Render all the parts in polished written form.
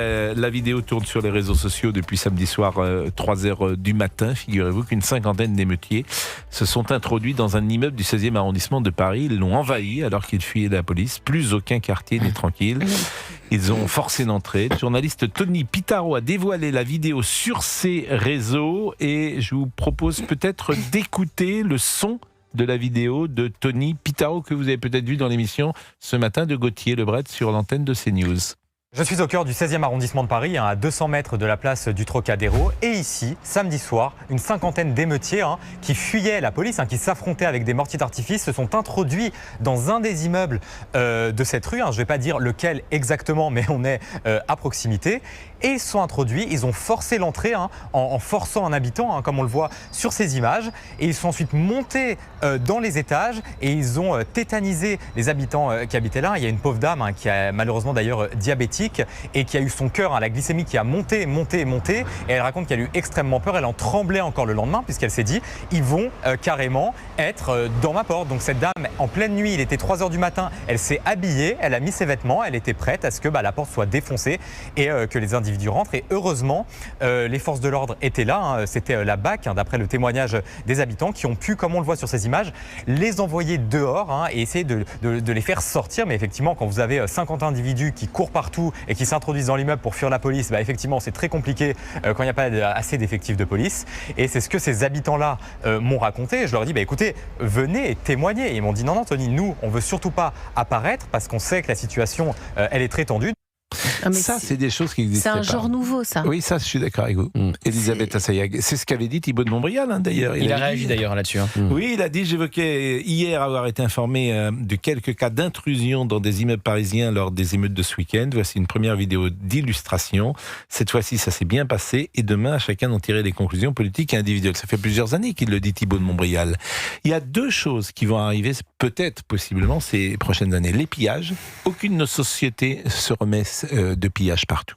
La vidéo tourne sur les réseaux sociaux depuis samedi soir 3h du matin. Figurez-vous qu'une cinquantaine d'émeutiers se sont introduits dans un immeuble du 16e arrondissement de Paris. Ils l'ont envahi alors qu'ils fuyaient la police. Plus aucun quartier n'est tranquille. Ils ont forcé l'entrée. Le journaliste Tony Pitaro a dévoilé la vidéo sur ses réseaux et je vous propose peut-être d'écouter le son de la vidéo de Tony Pitaro que vous avez peut-être vu dans l'émission ce matin de Gauthier Lebret sur l'antenne de CNews. Je suis au cœur du 16e arrondissement de Paris, à 200 mètres de la place du Trocadéro. Et ici, samedi soir, une cinquantaine d'émeutiers qui fuyaient la police, qui s'affrontaient avec des mortiers d'artifice, se sont introduits dans un des immeubles de cette rue. Je ne vais pas dire lequel exactement, mais on est à proximité. Et ils sont introduits, ils ont forcé l'entrée en forçant un habitant, comme on le voit sur ces images. Et ils sont ensuite montés dans les étages et ils ont tétanisé les habitants qui habitaient là. Il y a une pauvre dame qui est malheureusement d'ailleurs diabétique et qui a eu son cœur, la glycémie qui a monté. Et elle raconte qu'elle a eu extrêmement peur. Elle en tremblait encore le lendemain puisqu'elle s'est dit ils vont carrément être dans ma porte. Donc cette dame, en pleine nuit, il était 3h du matin, elle s'est habillée, elle a mis ses vêtements, elle était prête à ce que la porte soit défoncée et que les individus rentrent. Et heureusement, les forces de l'ordre étaient là. C'était la BAC, d'après le témoignage des habitants, qui ont pu, comme on le voit sur ces images, les envoyer dehors et essayer de les faire sortir. Mais effectivement, quand vous avez 50 individus qui courent partout et qui s'introduisent dans l'immeuble pour fuir la police, effectivement, c'est très compliqué quand il n'y a pas assez d'effectifs de police. Et c'est ce que ces habitants-là m'ont raconté. Je leur ai dit, écoutez, venez témoigner. Et ils m'ont dit, non, Tony, nous, on ne veut surtout pas apparaître parce qu'on sait que la situation, elle est très tendue. Ah, Ça, c'est des choses qui existent. C'est un genre nouveau, ça. Oui, ça, je suis d'accord avec vous. Elisabeth Assayag. C'est ce qu'avait dit Thibault de Montbrial, d'ailleurs. Il a réagi d'ailleurs là-dessus. Oui, il a dit, j'évoquais hier avoir été informé de quelques cas d'intrusion dans des immeubles parisiens lors des émeutes de ce week-end. Voici une première vidéo d'illustration. Cette fois-ci, ça s'est bien passé et demain, chacun d'en tirer des conclusions politiques et individuelles. Ça fait plusieurs années qu'il le dit, Thibault de Montbrial. Il y a deux choses qui vont arriver, peut-être, possiblement, ces prochaines années. Les pillages. Aucune de nos sociétés se remet de pillage partout.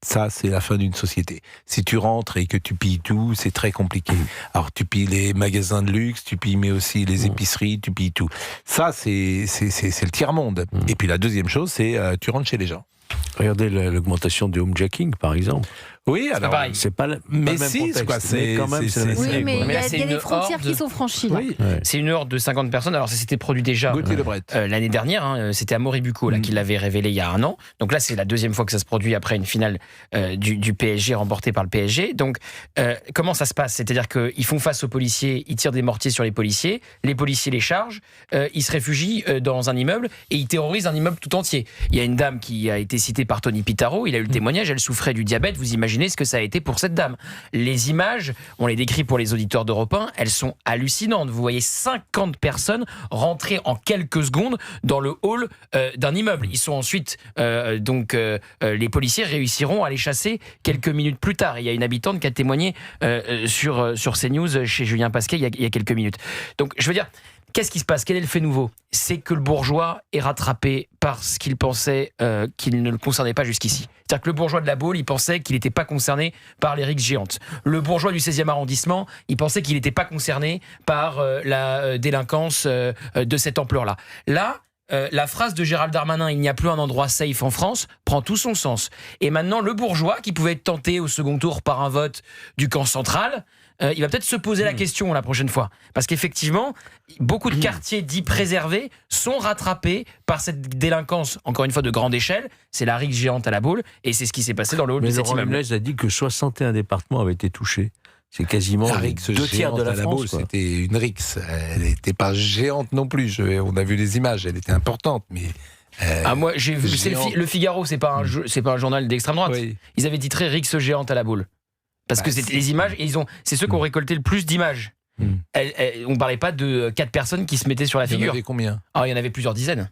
Ça, c'est la fin d'une société. Si tu rentres et que tu pilles tout, c'est très compliqué. Alors, tu pilles les magasins de luxe, tu pilles mais aussi les épiceries, tu pilles tout. Ça, c'est le tiers-monde. Et puis la deuxième chose, c'est tu rentres chez les gens. Regardez l'augmentation du homejacking, par exemple. Oui, alors c'est pas le mais même si, contexte. quoi, c'est quand même, c'est Oui, mais il y a c'est des une frontières horde. qui sont franchies. Là. oui. C'est une horde de 50 personnes. Alors ça s'était produit déjà Gauthier Lebret. l'année dernière. C'était Amaury Bucco qui l'avait révélé il y a un an. Donc là, c'est la deuxième fois que ça se produit après une finale du PSG remportée par le PSG. Donc comment ça se passe? C'est-à-dire qu'ils font face aux policiers, ils tirent des mortiers sur les policiers les chargent, ils se réfugient dans un immeuble et ils terrorisent un immeuble tout entier. Il y a une dame qui a été citée par Tony Pitaro. Il a eu le témoignage. Elle souffrait du diabète. Vous imaginez ce que ça a été pour cette dame. Les images, on les décrit pour les auditeurs d'Europe 1, elles sont hallucinantes. Vous voyez 50 personnes rentrer en quelques secondes dans le hall d'un immeuble. Ils sont ensuite, les policiers réussiront à les chasser quelques minutes plus tard. Il y a une habitante qui a témoigné sur CNews chez Julien Pasquet il y a quelques minutes. Donc, je veux dire, qu'est-ce qui se passe? Quel est le fait nouveau? C'est que le bourgeois est rattrapé par ce qu'il pensait qu'il ne le concernait pas jusqu'ici. C'est-à-dire que le bourgeois de la Baule, il pensait qu'il n'était pas concerné par les rixes géantes. Le bourgeois du 16e arrondissement, il pensait qu'il n'était pas concerné par la délinquance de cette ampleur-là. Là, la phrase de Gérald Darmanin « Il n'y a plus un endroit safe en France » prend tout son sens. Et maintenant, le bourgeois, qui pouvait être tenté au second tour par un vote du camp central, il va peut-être se poser la question la prochaine fois. Parce qu'effectivement, beaucoup de quartiers dits préservés sont rattrapés par cette délinquance, encore une fois, de grande échelle. C'est la rixe géante à la Baule, et c'est ce qui s'est passé dans le hall de cet immeuble. Mais Laurent a dit que 61 départements avaient été touchés. C'est quasiment La rixe 2 tiers de la Baule, France. c'était une rixe. Elle n'était pas géante non plus. On a vu les images, elle était importante, mais... moi j'ai vu le Figaro, c'est pas un journal d'extrême droite. Oui. Ils avaient titré rixe géante à la Baule. Parce que c'était les images, et c'est ceux qui ont récolté le plus d'images. On parlait pas de 4 personnes qui se mettaient sur la figure. Il y en avait combien? Il y en avait plusieurs dizaines.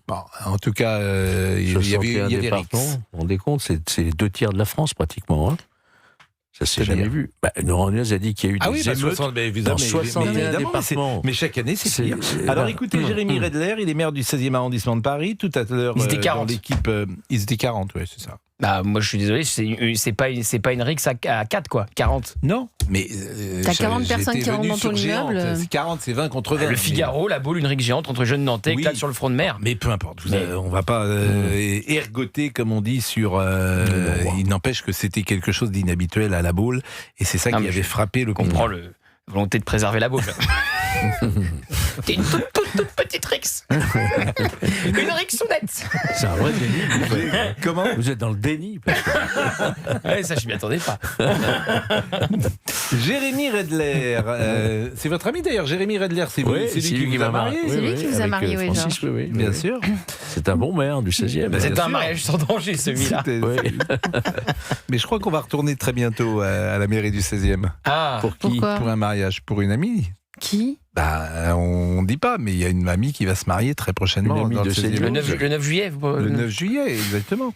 Bon, en tout cas, il y a des rixes. Vous vous rendez compte, c'est les 2 tiers de la France pratiquement. Ça s'est jamais vu. Laurent Nunez a dit qu'il y a eu des émeutes dans 61 départements. Mais chaque année, c'est pire. Alors écoutez, Jérémy Redler, il est maire du 16e arrondissement de Paris. Tout à l'heure, Ils étaient 40. dans l'équipe, ils étaient 40, ouais, c'est ça. Bah, moi, je suis désolé, c'est pas une rixe à 4, quoi. 40. Non, mais. T'as 40 personnes qui rentrent dans ton immeuble. 40, c'est 20 contre 20. Le Figaro, la boule, une rixe géante entre jeunes Nantais, éclate sur le front de mer. Mais peu importe, on va pas ergoter, comme on dit, sur. Il n'empêche que c'était quelque chose d'inhabituel à la boule, et c'est ça qui avait frappé le comprend la volonté de préserver la boule. T'es une toute petite rixe. Une rixounette. C'est un vrai déni. Comment ? Vous êtes dans le déni. Ouais, ça, je m'y attendais pas. Jérémy Redler, c'est votre ami d'ailleurs, Jérémy Redler, c'est lui qui vous a marié. C'est lui qui vous a marié, oui, Francis, oui, bien sûr. C'est un bon maire du 16e. C'est un mariage sans danger, celui-là. Mais je crois qu'on va retourner très bientôt à la mairie du 16e. Ah, pour qui ? Pourquoi ? Pour un mariage, pour une amie. Qui ? Bah, on dit pas, mais il y a une amie qui va se marier très prochainement. Une amie dans de le 16e. le 9 juillet. Le 9 juillet, exactement.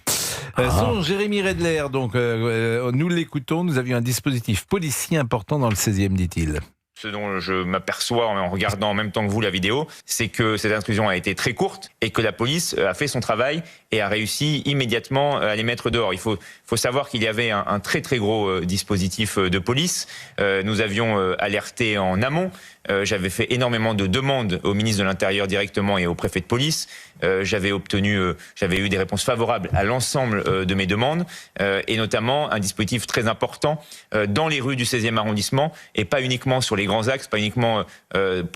Son Jérémy Redler, donc nous l'écoutons, nous avions un dispositif policier important dans le 16e, dit-il. Ce dont je m'aperçois en regardant en même temps que vous la vidéo, c'est que cette intrusion a été très courte et que la police a fait son travail et a réussi immédiatement à les mettre dehors. Il faut savoir qu'il y avait un très très gros dispositif de police. Nous avions alerté en amont. J'avais fait énormément de demandes au ministre de l'Intérieur directement et au préfet de police. J'avais eu des réponses favorables à l'ensemble de mes demandes et notamment un dispositif très important dans les rues du 16e arrondissement et pas uniquement sur les grands axes, pas uniquement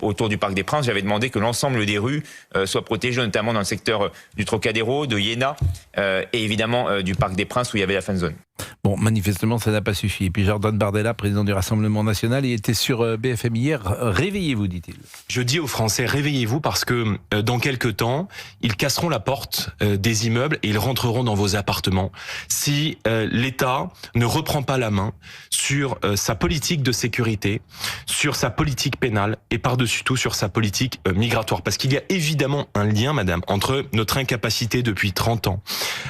autour du Parc des Princes. J'avais demandé que l'ensemble des rues soient protégées, notamment dans le secteur du Trocadéro, de Iéna et évidemment du Parc des Princes où il y avait la fan zone. Bon, manifestement, ça n'a pas suffi. Et puis Jordan Bardella, président du Rassemblement National, il était sur BFM hier. Réveillez-vous, dit-il. Je dis aux Français, réveillez-vous parce que dans quelques temps, ils casseront la porte des immeubles et ils rentreront dans vos appartements. Si l'État ne reprend pas la main sur sa politique de sécurité, sur sa politique pénale et par-dessus tout sur sa politique migratoire. Parce qu'il y a évidemment un lien, madame, entre notre incapacité depuis 30 ans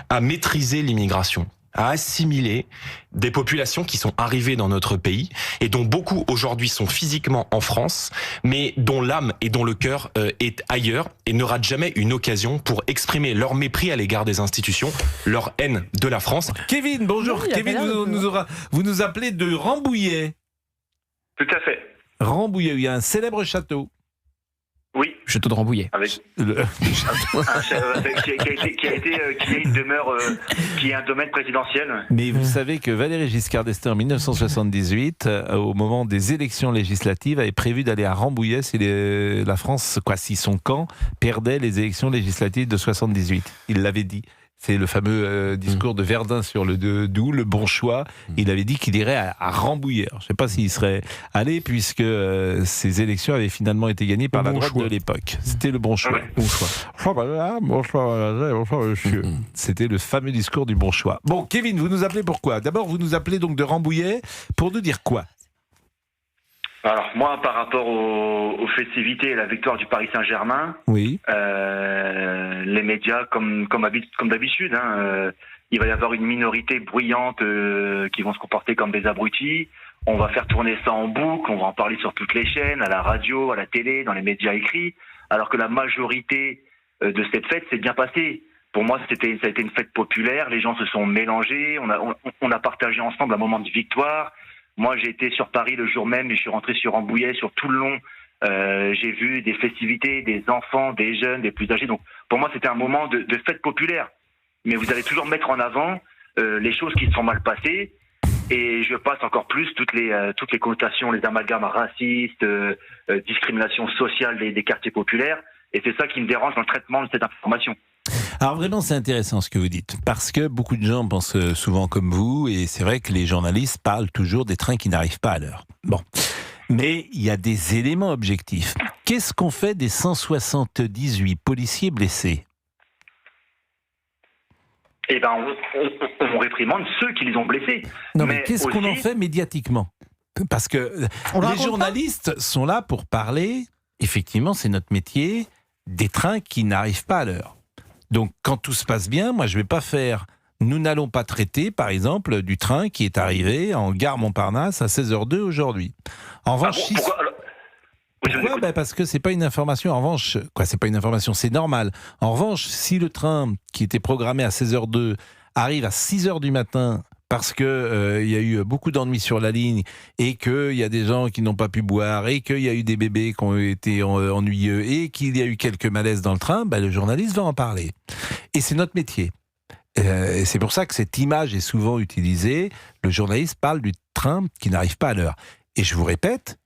à maîtriser l'immigration, à assimiler des populations qui sont arrivées dans notre pays et dont beaucoup aujourd'hui sont physiquement en France, mais dont l'âme et dont le cœur est ailleurs et ne ratent jamais une occasion pour exprimer leur mépris à l'égard des institutions, leur haine de la France. Kevin, bonjour. Non, Kevin, vous nous appelez de Rambouillet. Tout à fait. Rambouillet, il y a un célèbre château. Oui. Château de Rambouillet. Avec qui est une demeure, qui est un domaine présidentiel. Mais vous savez que Valéry Giscard d'Estaing, en 1978, au moment des élections législatives, avait prévu d'aller à Rambouillet si la France, si son camp perdait les élections législatives de 78. Il l'avait dit. C'est le fameux discours de Verdun sur le Doubs, le bon choix. Il avait dit qu'il irait à Rambouillet. Alors, je ne sais pas s'il serait allé, puisque ces élections avaient finalement été gagnées par la droite de l'époque. C'était le bon choix. Bon choix. Bonsoir, monsieur. C'était le fameux discours du bon choix. Bon, Kevin, vous nous appelez pourquoi ? D'abord, vous nous appelez donc de Rambouillet pour nous dire quoi ? Alors moi, par rapport aux festivités et la victoire du Paris Saint-Germain, oui. Les médias, comme d'habitude, il va y avoir une minorité bruyante qui vont se comporter comme des abrutis. On va faire tourner ça en boucle, on va en parler sur toutes les chaînes, à la radio, à la télé, dans les médias écrits, alors que la majorité de cette fête s'est bien passée. Pour moi, ça a été une fête populaire, les gens se sont mélangés, on a partagé ensemble un moment de victoire. Moi, j'ai été sur Paris le jour même et je suis rentré sur Rambouillet sur tout le long. J'ai vu des festivités, des enfants, des jeunes, des plus âgés. Donc, pour moi, c'était un moment de fête populaire. Mais vous allez toujours mettre en avant les choses qui se sont mal passées. Et je passe encore plus toutes les connotations, les amalgames racistes, discrimination sociale des quartiers populaires. Et c'est ça qui me dérange dans le traitement de cette information. Alors vraiment, c'est intéressant ce que vous dites, parce que beaucoup de gens pensent souvent comme vous, et c'est vrai que les journalistes parlent toujours des trains qui n'arrivent pas à l'heure. Bon, mais il y a des éléments objectifs. Qu'est-ce qu'on fait des 178 policiers blessés ? Eh ben, on réprimande ceux qui les ont blessés. Non, mais qu'est-ce qu'on en fait médiatiquement ? Parce que les journalistes sont là pour parler, effectivement, c'est notre métier, des trains qui n'arrivent pas à l'heure. Donc, quand tout se passe bien, moi, je ne vais pas faire... Nous n'allons pas traiter, par exemple, du train qui est arrivé en gare Montparnasse à 16h02 aujourd'hui. En revanche... Pourquoi ? Parce que c'est pas une information. En revanche, c'est pas une information, c'est normal. En revanche, si le train qui était programmé à 16h02 arrive à 6h du matin parce que y a eu beaucoup d'ennuis sur la ligne et qu'il y a des gens qui n'ont pas pu boire et qu'il y a eu des bébés qui ont été ennuyeux et qu'il y a eu quelques malaises dans le train, le journaliste va en parler. Et c'est notre métier. Et c'est pour ça que cette image est souvent utilisée. Le journaliste parle du train qui n'arrive pas à l'heure. Et je vous répète,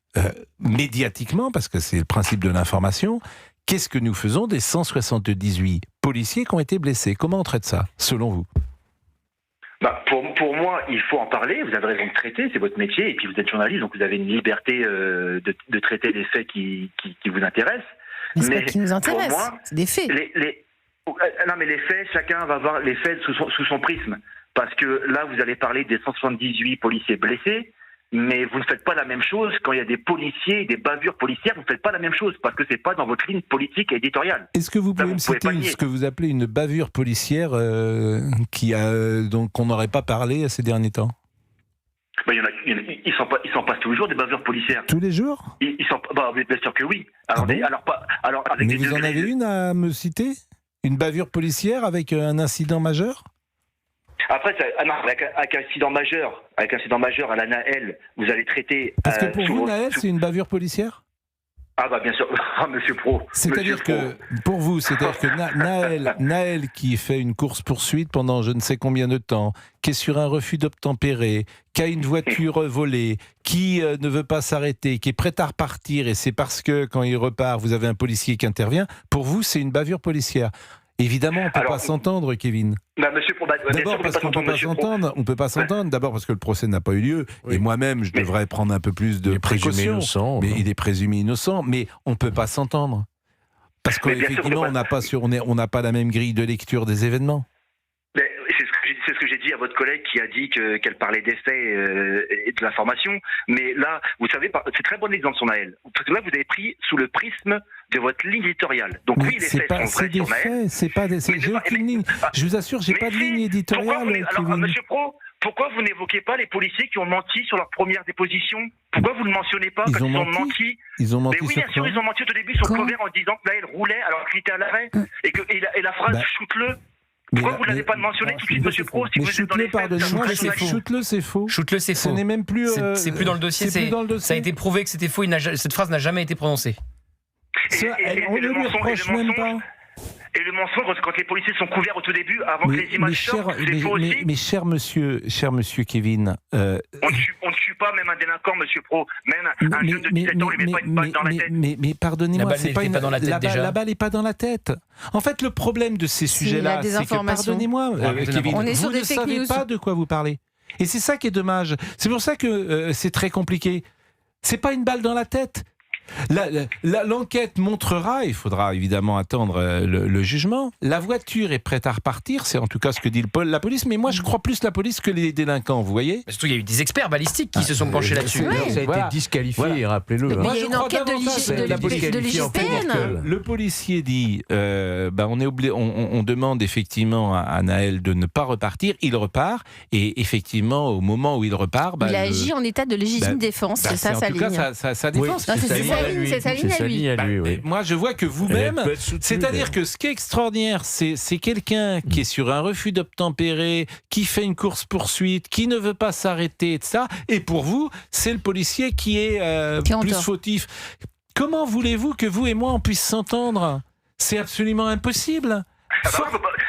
médiatiquement, parce que c'est le principe de l'information, qu'est-ce que nous faisons des 178 policiers qui ont été blessés? Comment on traite ça, selon vous? Pour moi, il faut en parler. Vous avez raison de traiter, c'est votre métier. Et puis vous êtes journaliste, donc vous avez une liberté de traiter les faits qui vous intéressent. Mais c'est pas qui nous intéresse, moi, c'est des faits. Non, mais les faits, chacun va voir les faits sous son prisme. Parce que là, vous allez parler des 178 policiers blessés, mais vous ne faites pas la même chose quand il y a des policiers, des bavures policières, vous ne faites pas la même chose, parce que c'est pas dans votre ligne politique et éditoriale. Est-ce que vous pouvez me citer ce que vous appelez une bavure policière dont on n'aurait pas parlé ces derniers temps? Il s'en passe tous les jours des bavures policières. Tous les jours? Bien sûr que oui. Mais vous en avez une à me citer? Une bavure policière avec un incident majeur? Après, avec un incident majeur à la Naël, vous allez traiter... Parce que pour vous, Naël, c'est une bavure policière? Bien sûr, Monsieur Pro. C'est-à-dire que, pour vous, c'est-à-dire que Naël qui fait une course-poursuite pendant je ne sais combien de temps, qui est sur un refus d'obtempérer, qui a une voiture volée, qui ne veut pas s'arrêter, qui est prêt à repartir, et c'est parce que, quand il repart, vous avez un policier qui intervient, pour vous, c'est une bavure policière. Évidemment, on ne peut pas s'entendre, Kevin. Monsieur Pro, d'abord parce qu'on ne peut pas s'entendre. D'abord parce que le procès n'a pas eu lieu. Oui. Et moi-même, je devrais prendre un peu plus de précautions. Mais il est présumé innocent. Mais on ne peut pas s'entendre. Parce qu'effectivement, on n'a pas la même grille de lecture des événements. C'est ce que j'ai dit à votre collègue qui a dit qu'elle parlait des faits et de l'information. Mais là, vous savez, c'est très bon exemple sur Naël. Parce que là, vous avez pris sous le prisme de votre ligne éditoriale. Donc oui, les faits sont vrais sur Naël. J'ai aucune ligne. Je vous assure, j'ai pas de ligne éditoriale. Alors, Monsieur Pro, pourquoi vous n'évoquez pas les policiers qui ont menti sur leur première déposition? Pourquoi vous ne le mentionnez pas quand ils ont menti? Ils ont menti. Mais oui, bien sûr, ils ont menti au début sur le couvert en disant que Naël roulait alors qu'il était à l'arrêt. Et la phrase « shoot-le ». Pourquoi vous ne l'avez pas mentionné tout de suite, Monsieur Pro, si vous êtes dans les faits? Shoot-le, c'est faux. Shoot-le, c'est faux. Ce n'est même plus... C'est plus dans le dossier. Ça a été prouvé que c'était faux. Cette phrase n'a jamais été prononcée. On ne lui reproche même pas. Et le mensonge, quand les policiers sont couverts au tout début, avant que les images sortent, c'est faux aussi. Mais cher monsieur Kevin... On ne tue pas même un délinquant, Monsieur Pro. Même un jeune de 17 ans, il ne met pas une balle dans la tête. Mais pardonnez-moi, la balle n'est pas dans la tête. En fait, le problème de ces sujets-là, c'est que, pardonnez-moi, Kevin, vous ne savez pas de quoi vous parlez. Et c'est ça qui est dommage. C'est pour ça que c'est très compliqué. C'est pas une balle dans la tête. L'enquête montrera, il faudra évidemment attendre le jugement. La voiture est prête à repartir, c'est en tout cas ce que dit la police, mais moi je crois plus la police que les délinquants, vous voyez. Surtout il y a eu des experts balistiques qui se sont penchés là-dessus. Ça a été disqualifié, rappelez-le. Mais il y a une enquête de l'IGPN. Le policier dit, on demande effectivement à Naël de ne pas repartir, il repart, et effectivement au moment où il repart... il agit en état de légitime défense, c'est ça sa ligne. En tout cas sa défense. C'est sa ligne à lui. Moi, je vois que vous-même, c'est-à-dire que ce qui est extraordinaire, c'est quelqu'un qui est sur un refus d'obtempérer, qui fait une course-poursuite, qui ne veut pas s'arrêter, etc. Et pour vous, c'est le policier qui est plus fautif. Comment voulez-vous que vous et moi, on puisse s'entendre? C'est absolument impossible.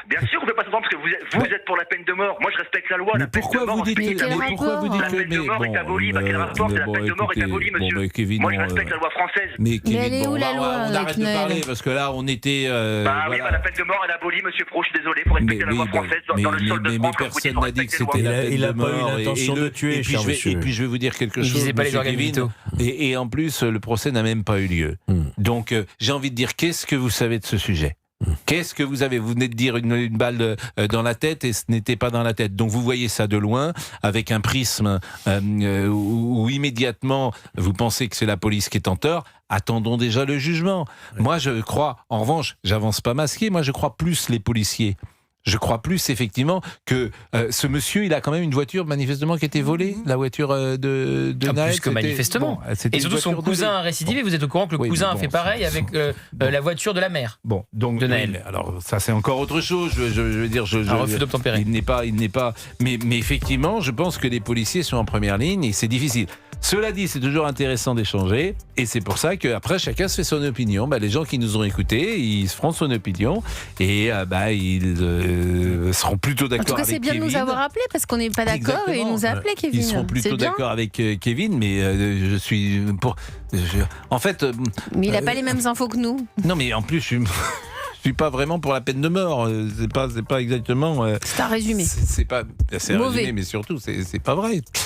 Bien sûr, on ne peut pas s'entendre parce que vous êtes pour la peine de mort. Moi, je respecte la loi. La peine de mort est abolie. Quel rapport que la peine de mort est abolie, monsieur? Kevin, moi, je respecte la loi française. Mais elle est où la loi? On arrête de parler parce que là, on était. La peine de mort, elle est abolie, monsieur Pro. Je suis désolé. Pour respecter la loi française dans le sol de France. Mais personne n'a dit que c'était la peine de mort. Il n'a pas eu l'intention de tuer. Et puis, je vais vous dire quelque chose. Kevin. Et en plus, le procès n'a même pas eu lieu. Donc, j'ai envie de dire, qu'est-ce que vous savez de ce sujet? Qu'est-ce que vous avez? Vous venez de dire une balle dans la tête et ce n'était pas dans la tête. Donc vous voyez ça de loin avec un prisme où immédiatement vous pensez que c'est la police qui est en tort. Attendons déjà le jugement. Moi je crois, en revanche, j'avance pas masqué, moi je crois plus les policiers Je crois plus effectivement que ce monsieur, il a quand même une voiture manifestement qui a été volée, la voiture de Naël. Plus que manifestement. Et surtout son cousin a récidivé. Vous êtes au courant que le cousin a fait pareil avec la voiture de la mère. Bon, donc de Naël. Alors ça c'est encore autre chose. Je veux dire, un refus d'obtempérer. Il n'est pas. Mais effectivement, je pense que les policiers sont en première ligne et c'est difficile. Cela dit, c'est toujours intéressant d'échanger et c'est pour ça qu'après chacun se fait son opinion. Les gens qui nous ont écoutés, ils se feront son opinion et ils seront plutôt d'accord avec Kevin. En tout cas, c'est bien de nous avoir appelés parce qu'on n'est pas d'accord et il nous a appelés, Kevin. Ils seront plutôt d'accord avec Kevin, mais je suis pour. En fait. Mais il n'a pas les mêmes infos que nous. Non, mais en plus, je suis pas vraiment pour la peine de mort. C'est pas exactement. C'est un résumé. C'est un résumé, mais surtout, c'est pas vrai.